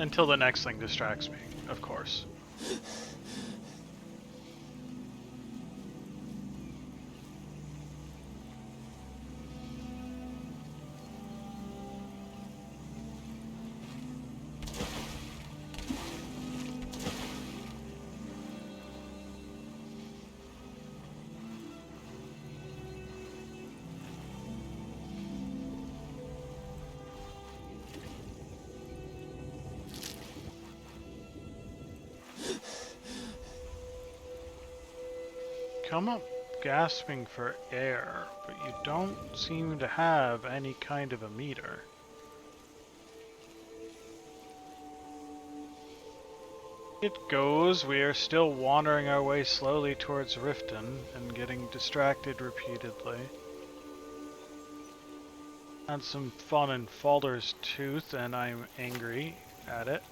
Until the next thing distracts me, of course. Come up gasping for air, but you don't seem to have any kind of a meter. It goes, we are still wandering our way slowly towards Riften and getting distracted repeatedly. Had some fun in Falder's Tooth and I'm angry at it.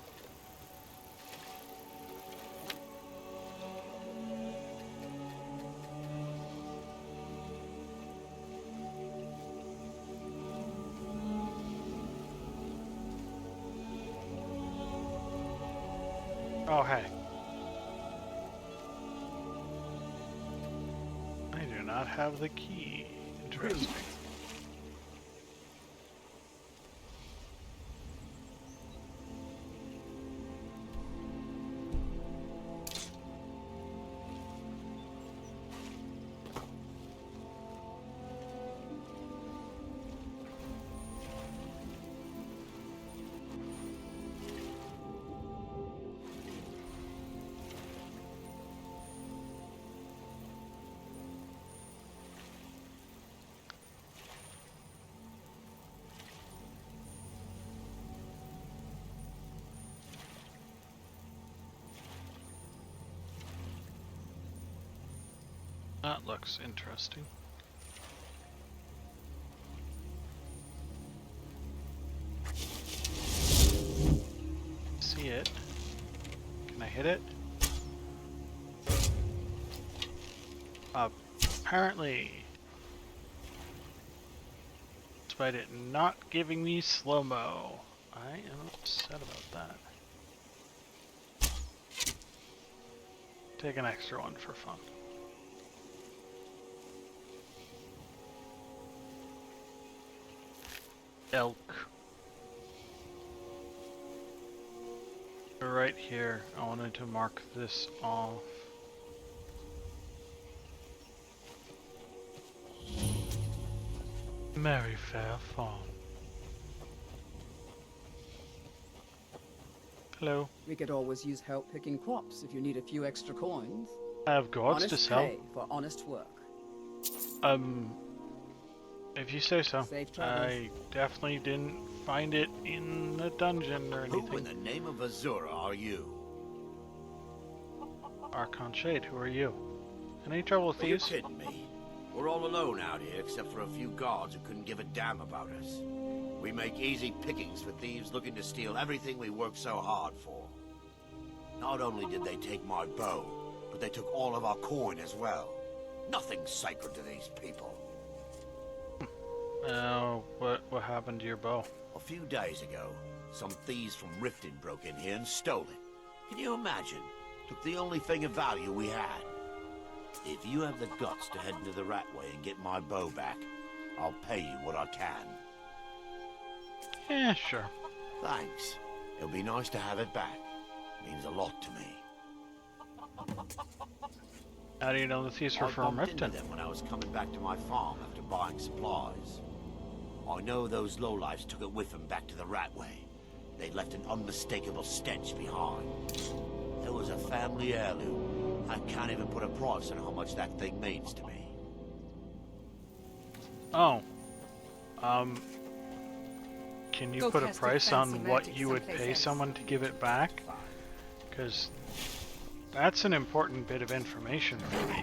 Oh, hey. I do not have the key. Interesting. That looks interesting. See it. Can I hit it? Apparently. Despite it not giving me slow-mo. I am upset about that. Take an extra one for fun. Elk. Right here, I wanted to mark this off. Merry Fair Farm. Hello. We could always use help picking crops if you need a few extra coins. I have gourds to sell. Honest pay for honest work. If you say so. Safe travels. I definitely didn't find it in the dungeon or anything. Who in the name of Azura are you? Archon Shade, who are you? Any trouble with Are you thieves? kidding me? We're all alone out here except for a few guards who couldn't give a damn about us. We make easy pickings for thieves looking to steal everything we work so hard for. Not only did they take my bow, but they took all of our coin as well. Nothing's sacred to these people. What happened to your bow? A few days ago, some thieves from Riften broke in here and stole it. Can you imagine? Took the only thing of value we had. If you have the guts to head into the Ratway and get my bow back, I'll pay you what I can. Yeah, sure. Thanks. It'll be nice to have it back. Means a lot to me. How do you know the thieves were I from bumped into Riften? them when I was coming back to my farm after buying supplies. I know those lowlifes took it with them back to the Ratway. They left an unmistakable stench behind. It was a family heirloom. I can't even put a price on how much that thing means to me. Oh. Can you Go put a cast price your fancy on what magic you would someplace pay else. someone to give it back? Because that's an important bit of information for me.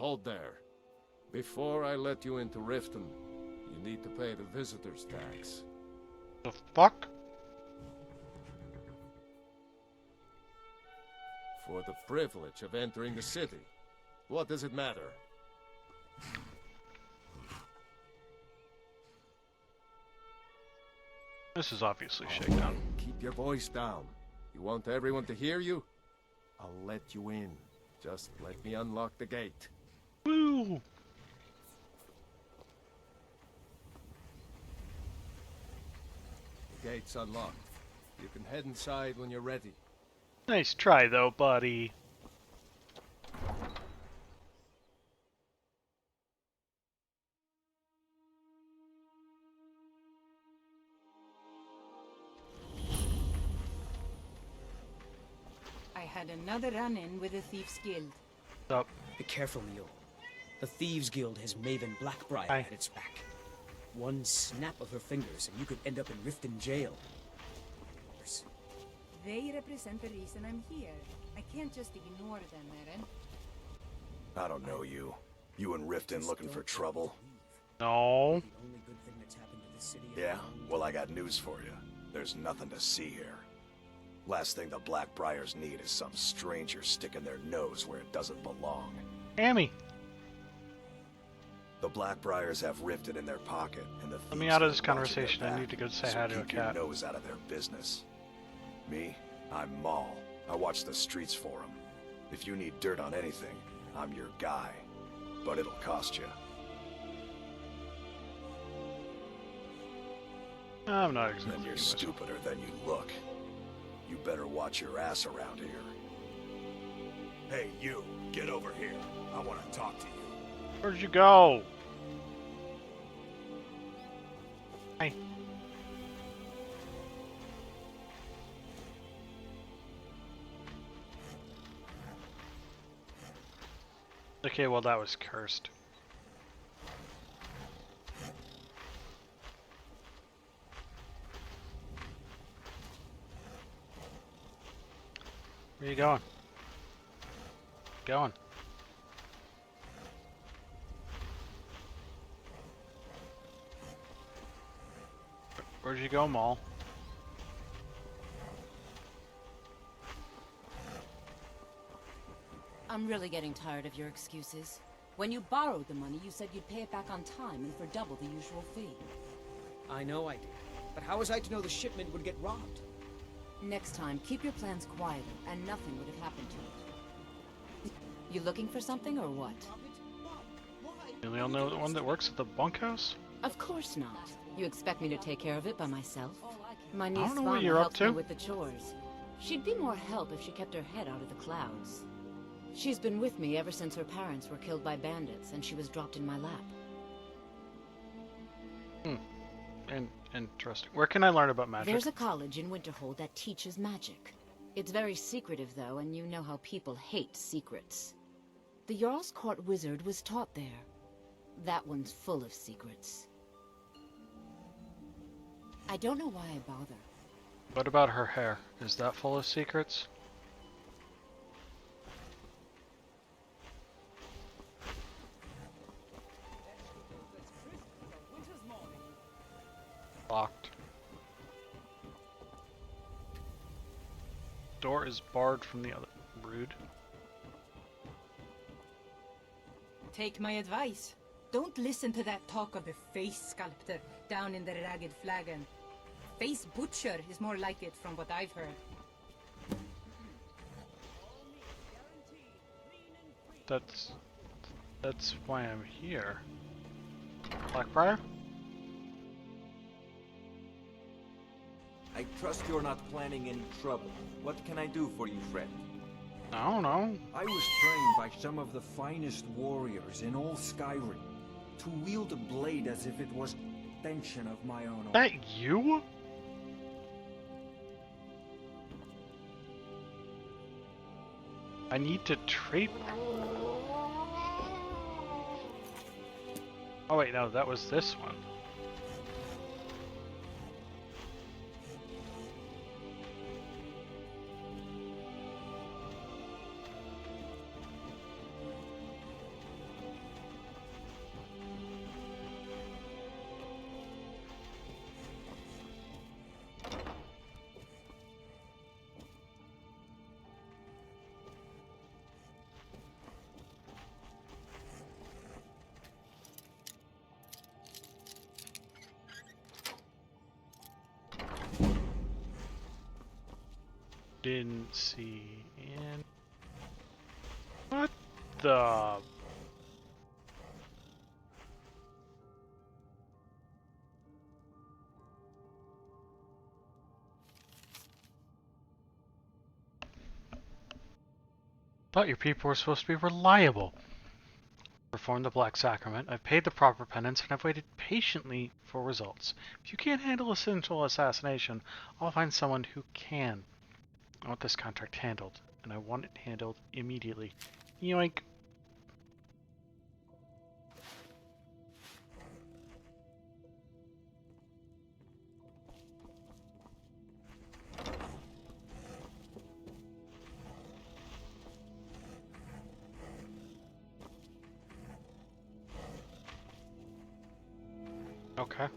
Hold there. Before I let you into Riften, you need to pay the visitor's tax. The fuck? For the privilege of entering the city. What does it matter? This is obviously shakedown. Keep your voice down. You want everyone to hear you? I'll let you in. Just let me unlock the gate. Woo! The gate's unlocked. You can head inside when you're ready. Nice try though, buddy. I had another run-in with the Thieves' Guild. Up. Be careful, Mule. The Thieves Guild has Maven Blackbriar Aye. at its back. One snap of her fingers and you could end up in Riften jail. They represent the reason I'm here. I can't just ignore them, Eren. I don't know you. You and Riften looking for trouble? No. The only good thing that's happened to this city. Yeah? Well, I got news for you. There's nothing to see here. Last thing the Blackbriars need is some stranger sticking their nose where it doesn't belong. Amy, The Blackbriars have Riften in their pocket, and the let me thieves out of are this watching conversation. their I back, need to go say so hi to a keep your cat. nose out of their business. Me? I'm Maul. I watch the streets for them. If you need dirt on anything, I'm your guy. But it'll cost you. I'm not And exactly. you're stupider than you look. You better watch your ass around here. Hey, you, get over here. I want to talk to you. Where'd you go? Hi. Okay, well that was cursed. Where you going? Going. Where'd you go, Maul? I'm really getting tired of your excuses. When you borrowed the money, you said you'd pay it back on time and for double the usual fee. I know I did. But how was I to know the shipment would get robbed? Next time, keep your plans quieter, and nothing would have happened to it. You looking for something, or what? You the only one that works at the bunkhouse? Of course not. You expect me to take care of it by myself? My I niece don't know what Vana you're up helps me to. with the chores. She'd be more help if she kept her head out of the clouds. She's been with me ever since her parents were killed by bandits, and she was dropped in my lap. Interesting. Where can I learn about magic? There's a college in Winterhold that teaches magic. It's very secretive, though, and you know how people hate secrets. The Jarl's Court wizard was taught there. That one's full of secrets. I don't know why I bother. What about her hair? Is that full of secrets? Locked. Door is barred from the other. Rude. Take my advice. Don't listen to that talk of the face sculptor down in the Ragged Flagon. Face butcher is more like it from what I've heard. That's why I'm here. Blackbriar? I trust you're not planning any trouble. What can I do for you, friend? I don't know. I was trained by some of the finest warriors in all Skyrim to wield a blade as if it was an extension of my own arm. That you? I need to trade. Oh wait, no, that was this one. didn't see in. What the? Thought your people were supposed to be reliable. Performed the Black Sacrament, I've paid the proper penance, and I've waited patiently for results. If you can't handle a sinful assassination, I'll find someone who can. I want this contract handled, and I want it handled immediately. Yoink. Okay.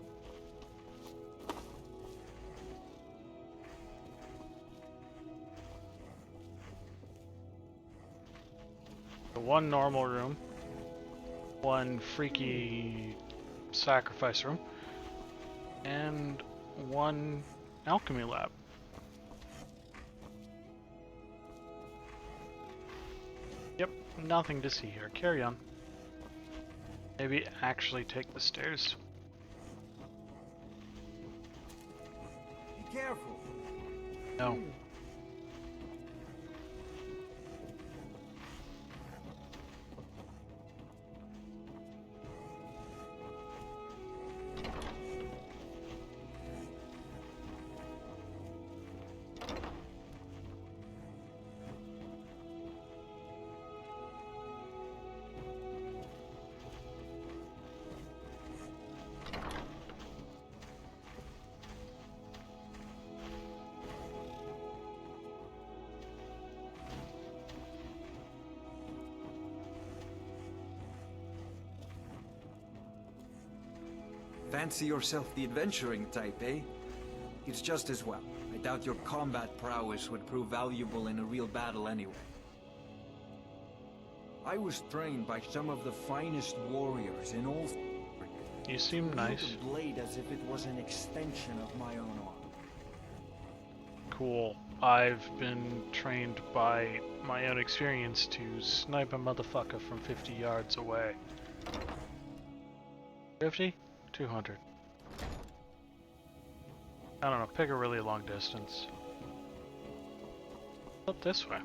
One normal room, one freaky sacrifice room, and one alchemy lab. Yep, nothing to see here. Carry on. Maybe actually take the stairs. Be careful. No. Fancy yourself the adventuring type, eh? It's just as well. I doubt your combat prowess would prove valuable in a real battle anyway. I was trained by some of the finest warriors in all... You seem nice. The blade as if it was an extension of my own arm. Cool. I've been trained by my own experience to snipe a motherfucker from 50 yards away. 50? 200. I don't know, pick a really long distance. Up this way.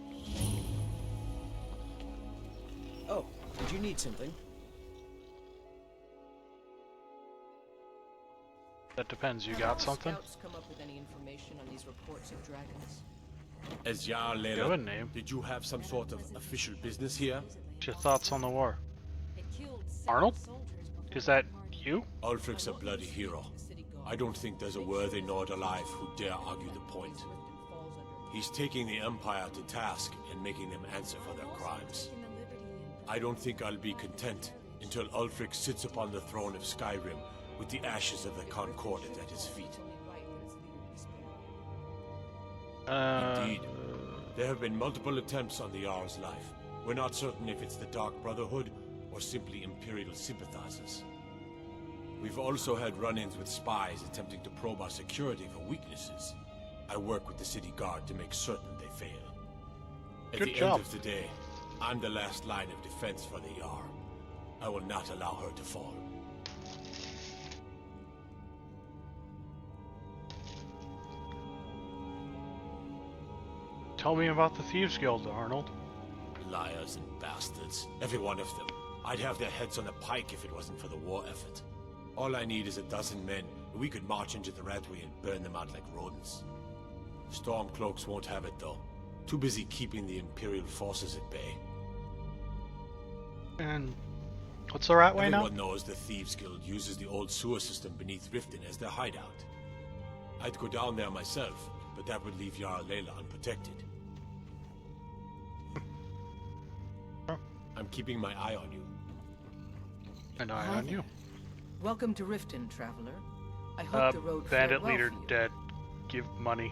Oh, did you need something? That depends, you got something? Scouts come up with any information on these reports of dragons? As Jarl Laila, Good name. did you have some sort of official business here? What's your thoughts on the war? Arnold? Is that you? Ulfric's a bloody hero. I don't think there's a worthy Nord alive who dare argue the point. He's taking the Empire to task and making them answer for their crimes. I don't think I'll be content until Ulfric sits upon the throne of Skyrim with the ashes of the Concordat at his feet. Indeed. There have been multiple attempts on the Jarl's life. We're not certain if it's the Dark Brotherhood or simply Imperial sympathizers. We've also had run-ins with spies attempting to probe our security for weaknesses. I work with the city guard to make certain they fail. At the end of the day, I'm the last line of defense for the Jarl. I will not allow her to fall. Tell me about the Thieves Guild, Arnold. Liars and bastards. Every one of them. I'd have their heads on a pike if it wasn't for the war effort. All I need is a dozen men, and we could march into the Radway and burn them out like rodents. Stormcloaks won't have it, though. Too busy keeping the Imperial forces at bay. And what's the Ratway now? Everyone knows the Thieves Guild uses the old sewer system beneath Riften as their hideout. I'd go down there myself, but that would leave Jarl Laila unprotected. I'm keeping my eye on you. An eye on you. Welcome to Riften, traveler. I hope the road bandit fared well leader for you. dead. Give money.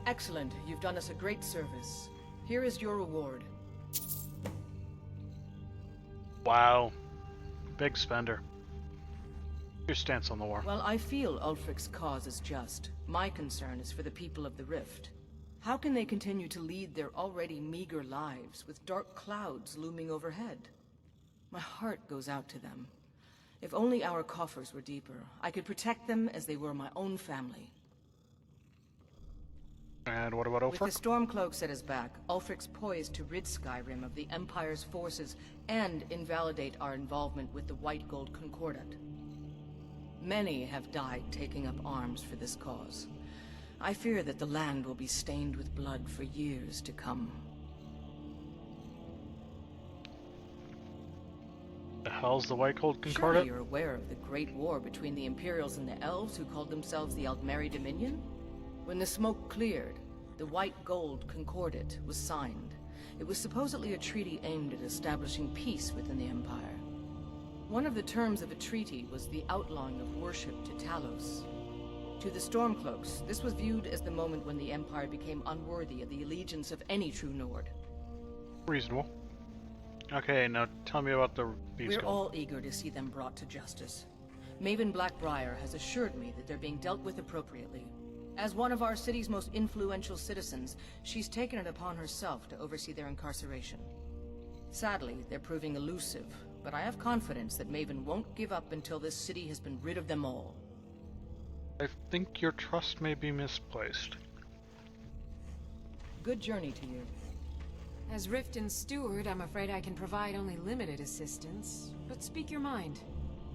Excellent. You've done us a great service. Here is your reward. Wow. Big spender. Your stance on the war. Well, I feel Ulfric's cause is just. My concern is for the people of the Rift. How can they continue to lead their already meager lives with dark clouds looming overhead? My heart goes out to them. If only our coffers were deeper, I could protect them as they were my own family. And what about Ulfric? With the Stormcloaks at his back, Ulfric's poised to rid Skyrim of the Empire's forces and invalidate our involvement with the White Gold Concordat. Many have died taking up arms for this cause. I fear that the land will be stained with blood for years to come. The hell's the White Gold Concordat? Surely you're aware of the Great War between the Imperials and the Elves who called themselves the Aldmeri Dominion? When the smoke cleared, the White Gold Concordat was signed. It was supposedly a treaty aimed at establishing peace within the Empire. One of the terms of a treaty was the outlawing of worship to Talos. To the Stormcloaks, this was viewed as the moment when the Empire became unworthy of the allegiance of any true Nord. Reasonable. Okay, now tell me about the Beast We're Gold. all eager to see them brought to justice. Maven Blackbriar has assured me that they're being dealt with appropriately. As one of our city's most influential citizens, she's taken it upon herself to oversee their incarceration. Sadly, they're proving elusive, but I have confidence that Maven won't give up until this city has been rid of them all. I think your trust may be misplaced. Good journey to you. As Riften's steward, I'm afraid I can provide only limited assistance, but speak your mind.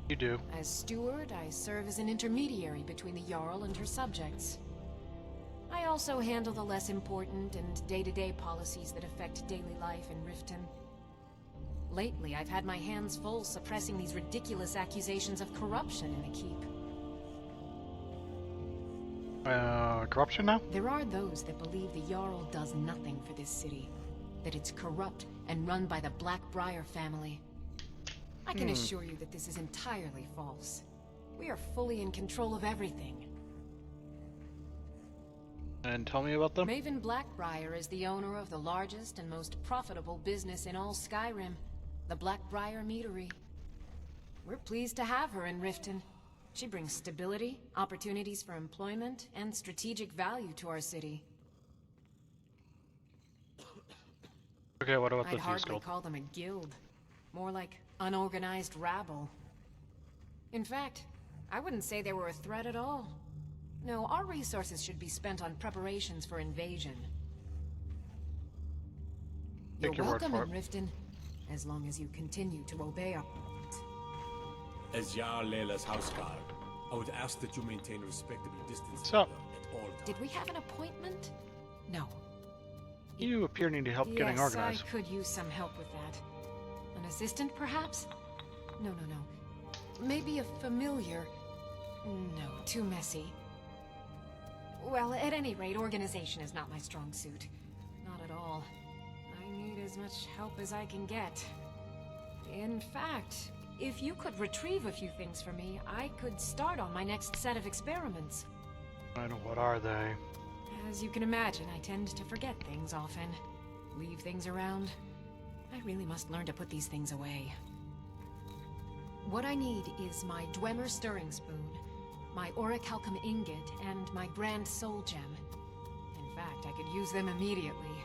You do. As steward, I serve as an intermediary between the Jarl and her subjects. I also handle the less important and day-to-day policies that affect daily life in Riften. Lately, I've had my hands full suppressing these ridiculous accusations of corruption in the keep. Corruption now? There are those that believe the Jarl does nothing for this city, that it's corrupt and run by the Blackbriar family. I can assure you that this is entirely false. We are fully in control of everything. And tell me about them? Maven Blackbriar is the owner of the largest and most profitable business in all Skyrim, the Blackbriar Meadery. We're pleased to have her in Riften. She brings stability, opportunities for employment, and strategic value to our city. Okay, what about the I'd Beast hardly Gold? call them a guild. More like unorganized rabble. In fact, I wouldn't say they were a threat at all. No, our resources should be spent on preparations for invasion. Take You're your word welcome for in Riften, as long as you continue to obey our... As Jarl Laila's houseguard, I would ask that you maintain a respectable distance So, from her at all times. Did we have an appointment? No. you appear to need help getting Yes, organized. I could use some help with that. An assistant, perhaps? No. Maybe a familiar. No, too messy. Well, at any rate, organization is not my strong suit. Not at all. I need as much help as I can get. In fact, if you could retrieve a few things for me, I could start on my next set of experiments. And what are they? As you can imagine, I tend to forget things often. Leave things around. I really must learn to put these things away. What I need is my Dwemer Stirring Spoon, my Orichalcum Ingot, and my Grand Soul Gem. In fact, I could use them immediately.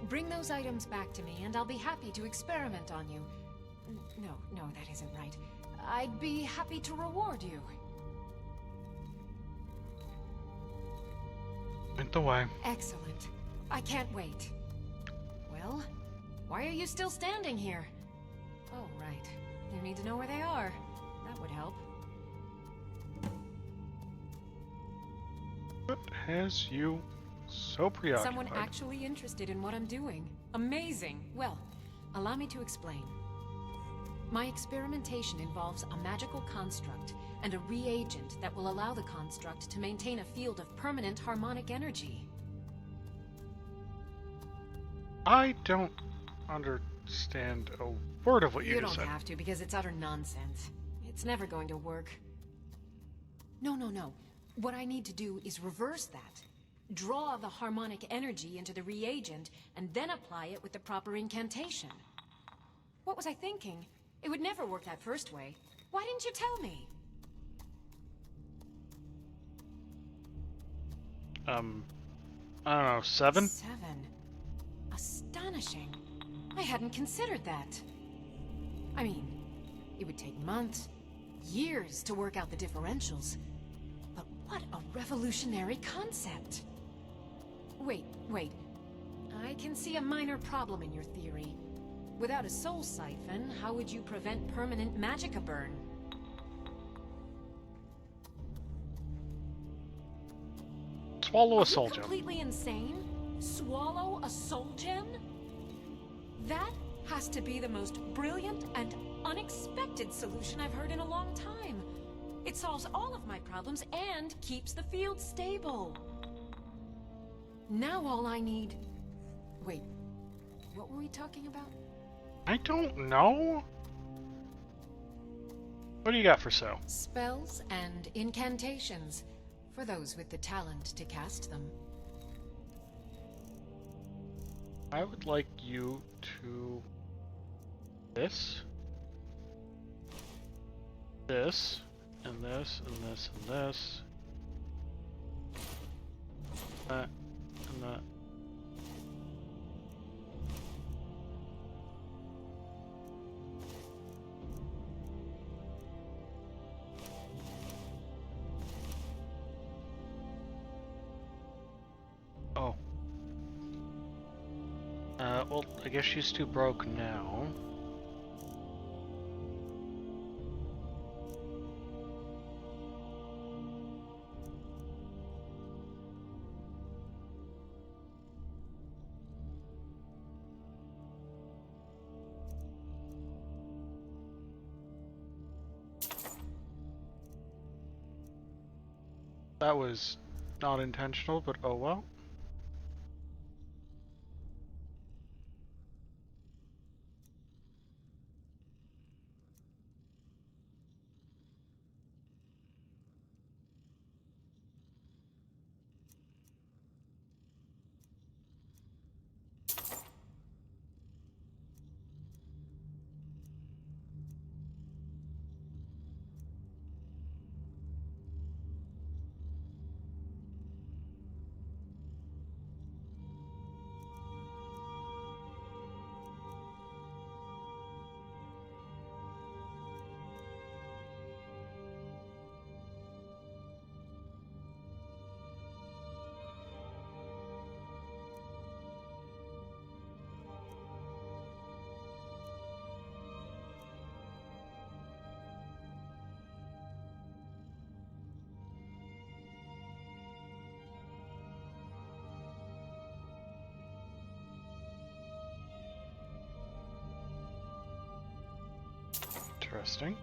Bring those items back to me, and I'll be happy to experiment on you. No, that isn't right. I'd be happy to reward you. Went the way. Excellent. I can't wait. Well, why are you still standing here? Oh, right. You need to know where they are. That would help. What has you so preoccupied? Someone actually interested in what I'm doing. Amazing. Well, allow me to explain. My experimentation involves a magical construct and a reagent that will allow the construct to maintain a field of permanent harmonic energy. I don't understand a word of what you You just don't said. have to, because it's utter nonsense. It's never going to work. No. What I need to do is reverse that. Draw the harmonic energy into the reagent, and then apply it with the proper incantation. What was I thinking? It would never work that first way. Why didn't you tell me? I don't know, 7? 7. Astonishing. I hadn't considered that. I mean, it would take months, years to work out the differentials. But what a revolutionary concept. Wait. I can see a minor problem in your theory. Without a soul siphon, how would you prevent permanent magicka burn? Swallow a soul Are you gem. completely insane? Swallow a soul gem? That has to be the most brilliant and unexpected solution I've heard in a long time. It solves all of my problems and keeps the field stable. Now all I need... Wait, what were we talking about? I don't know. What do you got for sale? Spells and incantations, for those with the talent to cast them. I would like you to... This, and this, and this, and this. That, and that. Oh. Well, I guess she's too broke now. That was not intentional, but oh well. Interesting.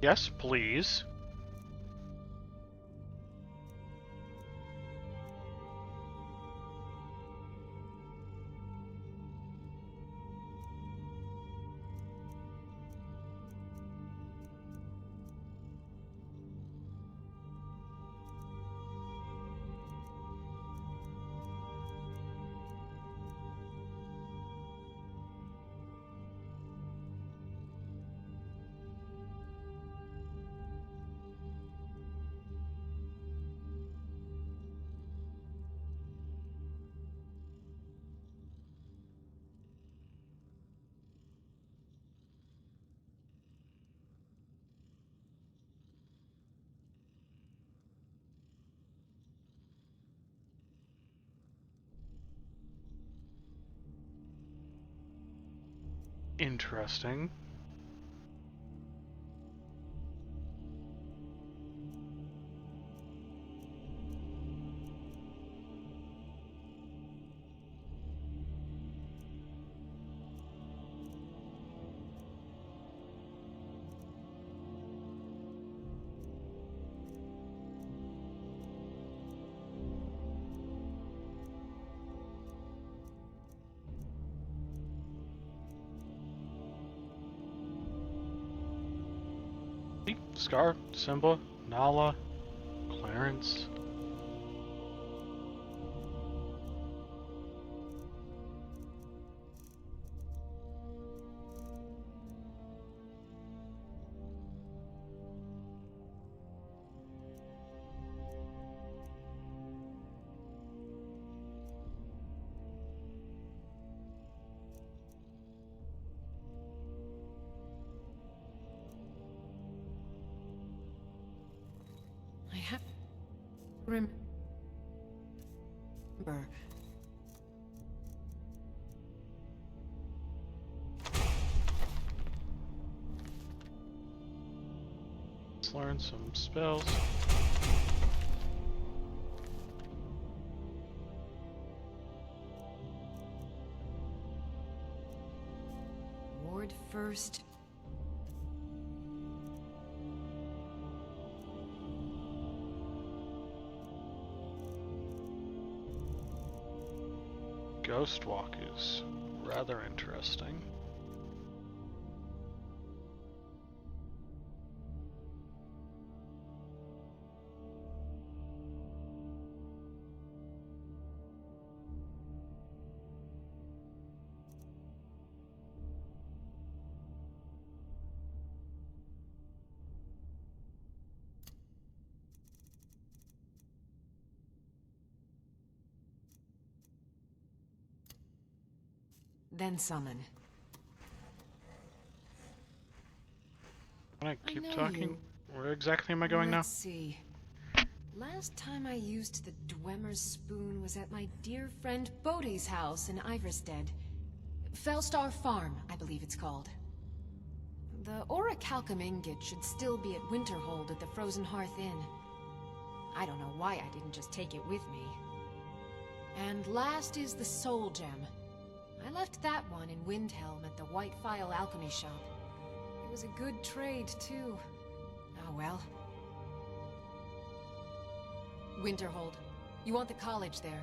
Yes, please. Interesting. Scar, Simba, Nala, Clarence. I have... remember... Let's learn some spells. Ward first. Ghost Walk is rather interesting. Then summon. Can I keep know talking? you. Where exactly am I going now? Let's see. Last time I used the Dwemer's spoon was at my dear friend Bodhi's house in Iverstead. Fellstar Farm, I believe it's called. The Orichalcum ingot should still be at Winterhold at the Frozen Hearth Inn. I don't know why I didn't just take it with me. And last is the Soul Gem. I left that one in Windhelm at the White Phial Alchemy Shop. It was a good trade, too. Oh well. Winterhold. You want the college there.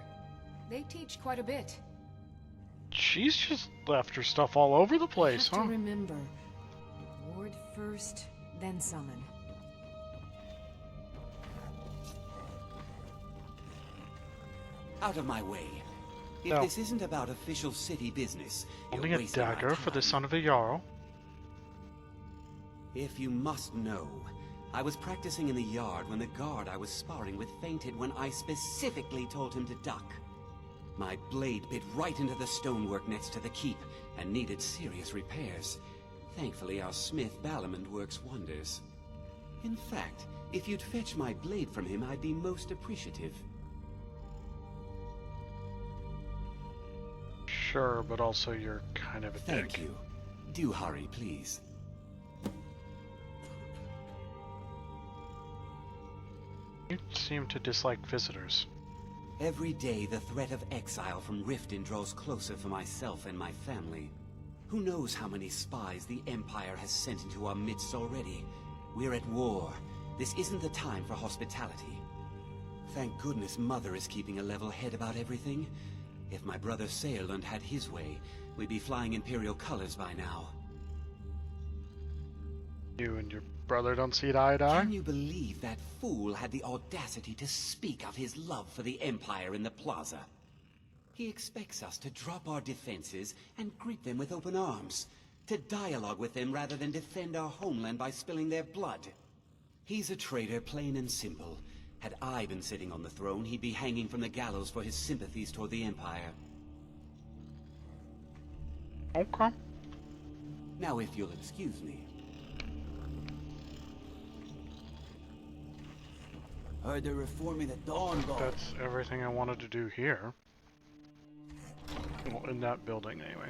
They teach quite a bit. She's just left her stuff all over the place, I have huh? to remember. Ward first, then summon. Out of my way. If No. this isn't about official city business, Only you're a wasting my dagger for the time. son of a Jarl. If you must know, I was practicing in the yard when the guard I was sparring with fainted when I specifically told him to duck. My blade bit right into the stonework next to the keep and needed serious repairs. Thankfully, our smith Balamond works wonders. In fact, if you'd fetch my blade from him, I'd be most appreciative. Sure, but also you're kind of a Thank dick. you. Do hurry, please. You seem to dislike visitors. Every day, the threat of exile from Riften draws closer for myself and my family. Who knows how many spies the Empire has sent into our midst already? We're at war. This isn't the time for hospitality. Thank goodness Mother is keeping a level head about everything. If my brother Saerlund had his way, we'd be flying Imperial colors by now. You and your brother don't see eye to eye? Can you believe that fool had the audacity to speak of his love for the Empire in the plaza? He expects us to drop our defenses and greet them with open arms, to dialogue with them rather than defend our homeland by spilling their blood. He's a traitor, plain and simple. Had I been sitting on the throne, he'd be hanging from the gallows for his sympathies toward the Empire. Okay. Now, if you'll excuse me. Heard they're reforming the Dawn Guard. That's everything I wanted to do here. Well, in that building, anyway.